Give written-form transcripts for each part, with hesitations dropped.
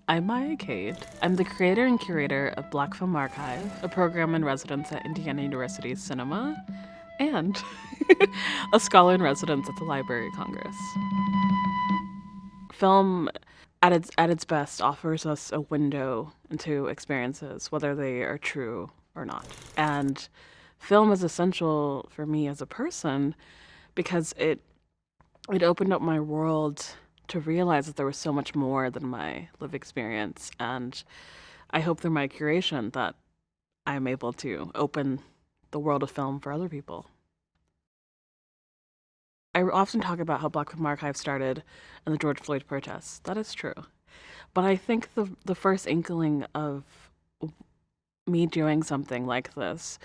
I'm Maya Cade. I'm the creator and curator of Black Film Archive, a program in residence at Indiana University's Cinema, and a scholar in residence at the Library of Congress. Film, at its best, offers us a window into experiences, whether they are true or not. And film is essential for me as a person because it opened up my world to realize that there was so much more than my lived experience. And I hope through my curation that I'm able to open the world of film for other people. I often talk about how Black Film Archive started in the George Floyd protests. That is true. But I think the first inkling of me doing something like this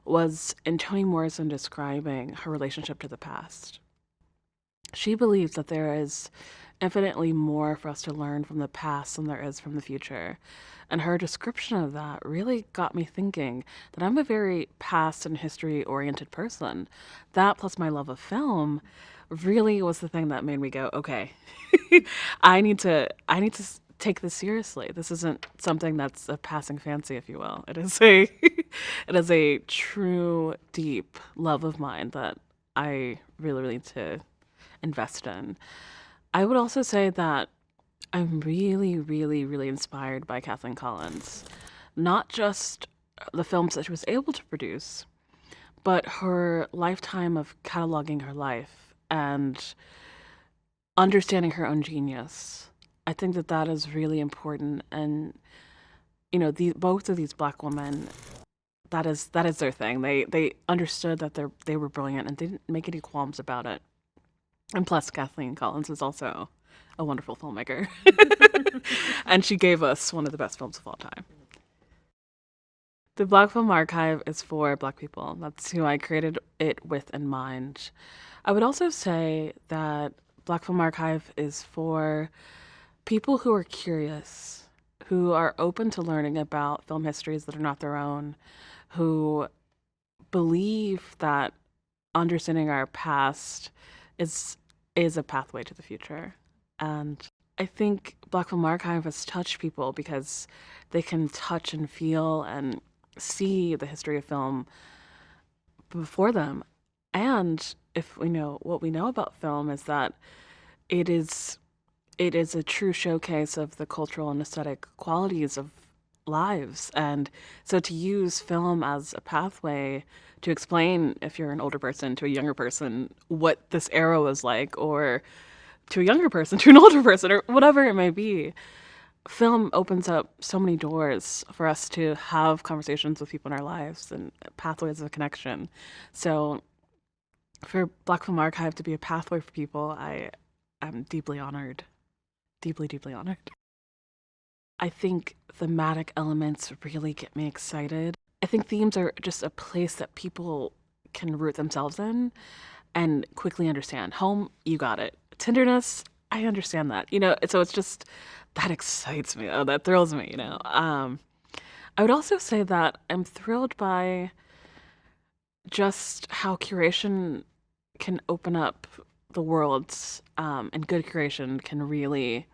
was in Toni Morrison describing her relationship to the past. She believes that there is infinitely more for us to learn from the past than there is from the future. And her description of that really got me thinking that I'm a very past and history oriented person. That plus my love of film really was the thing that made me go, okay, I need to take this seriously. This isn't something that's a passing fancy, if you will. It is a it is a true deep love of mine that I really need to invest in. I would also say that I'm really inspired by Kathleen Collins. Not just the films that she was able to produce, but her lifetime of cataloging her life and understanding her own genius. I think that that is really important. And, both of these Black women, that is their thing. They understood that they were brilliant and they didn't make any qualms about it. And plus, Kathleen Collins is also a wonderful filmmaker. And she gave us one of the best films of all time. The Black Film Archive is for Black people. That's who I created it with in mind. I would also say that Black Film Archive is for people who are curious, who are open to learning about film histories that are not their own, who believe that understanding our past is a pathway to the future. And I think Black Film Archive has touched people because they can touch and feel and see the history of film before them. And if we know what we know about film is that it is it is a true showcase of the cultural and aesthetic qualities of lives. And so to use film as a pathway to explain, if you're an older person to a younger person, what this era was like, or to a younger person to an older person, or whatever it may be, film opens up so many doors for us to have conversations with people in our lives and pathways of connection. So for Black Film Archive to be a pathway for people, I am deeply honored. Deeply honored. I think thematic elements really get me excited. I think themes are just a place that people can root themselves in and quickly understand. Home, you got it. Tenderness, I understand that. So it's just that excites me. Oh, that thrills me. I would also say that I'm thrilled by just how curation can open up the world, and good curation can really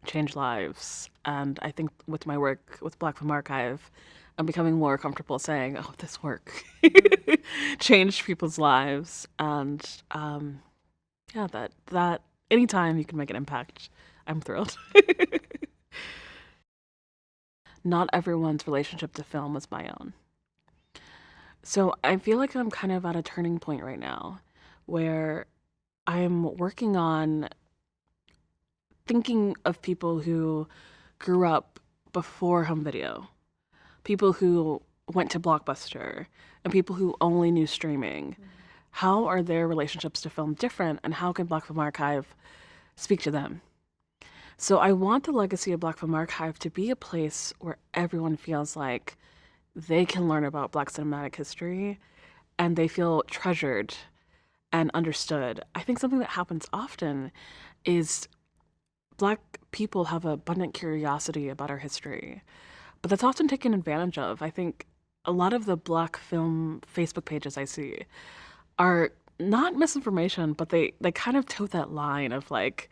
change lives. And I think with my work with Black Film Archive, I'm becoming more comfortable saying, "Oh, this work changed people's lives." And yeah, that anytime you can make an impact, I'm thrilled. Not everyone's relationship to film is my own. So I feel like I'm kind of at a turning point right now where I'm working on thinking of people who grew up before home video, people who went to Blockbuster, and people who only knew streaming. How are their relationships to film different, and how can Black Film Archive speak to them? So I want the legacy of Black Film Archive to be a place where everyone feels like they can learn about Black cinematic history and they feel treasured and understood. I think something that happens often is Black people have abundant curiosity about our history, but that's often taken advantage of. I think a lot of the Black film Facebook pages I see are not misinformation, but they kind of toe that line of like,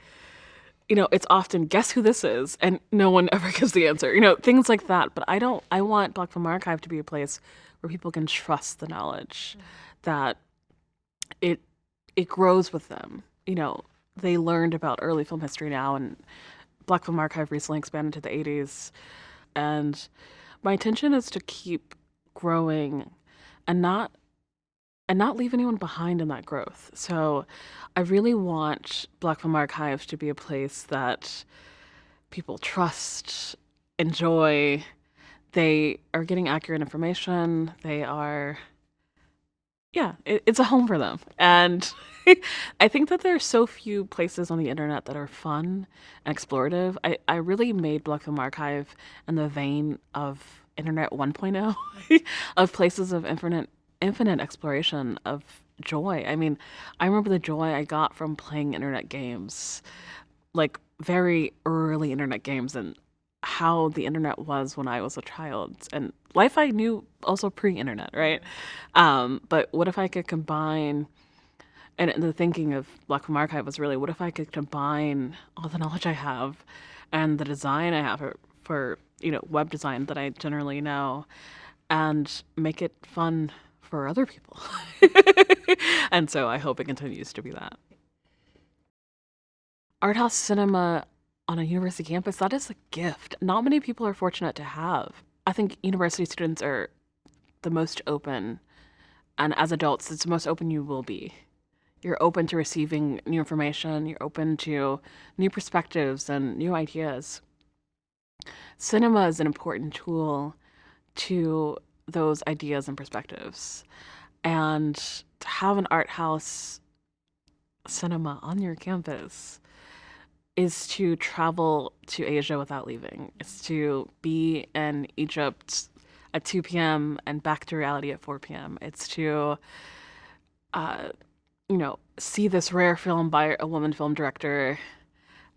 it's often guess who this is, and no one ever gives the answer. Things like that. But I want Black Film Archive to be a place where people can trust the knowledge that it grows with them. They learned about early film history now, and Black Film Archive recently expanded to the 80s. And my intention is to keep growing and not leave anyone behind in that growth. So I really want Black Film Archive to be a place that people trust, enjoy. They are getting accurate information. They are, yeah, it's a home for them. And I think that there are so few places on the internet that are fun and explorative. I really made Black Film Archive in the vein of Internet 1.0, of places of infinite exploration of joy. I mean, I remember the joy I got from playing internet games, like very early internet games, and how the internet was when I was a child, and life I knew also pre-internet, right? But what if I could combine, and the thinking of Black Film Archive was really, what if I could combine all the knowledge I have and the design I have for web design that I generally know, and make it fun for other people. And so I hope it continues to be that. Art house cinema on a university campus, that is a gift not many people are fortunate to have. I think university students are the most open, and as adults, it's the most open you will be. You're open to receiving new information, you're open to new perspectives and new ideas. Cinema is an important tool to those ideas and perspectives. And to have an art house cinema on your campus is to travel to Asia without leaving. It's to be in Egypt at 2 p.m. and back to reality at 4 p.m. It's to, see this rare film by a woman film director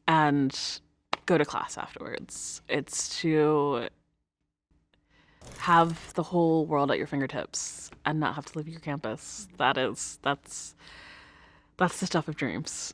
and go to class afterwards. It's to have the whole world at your fingertips and not have to leave your campus. That's the stuff of dreams.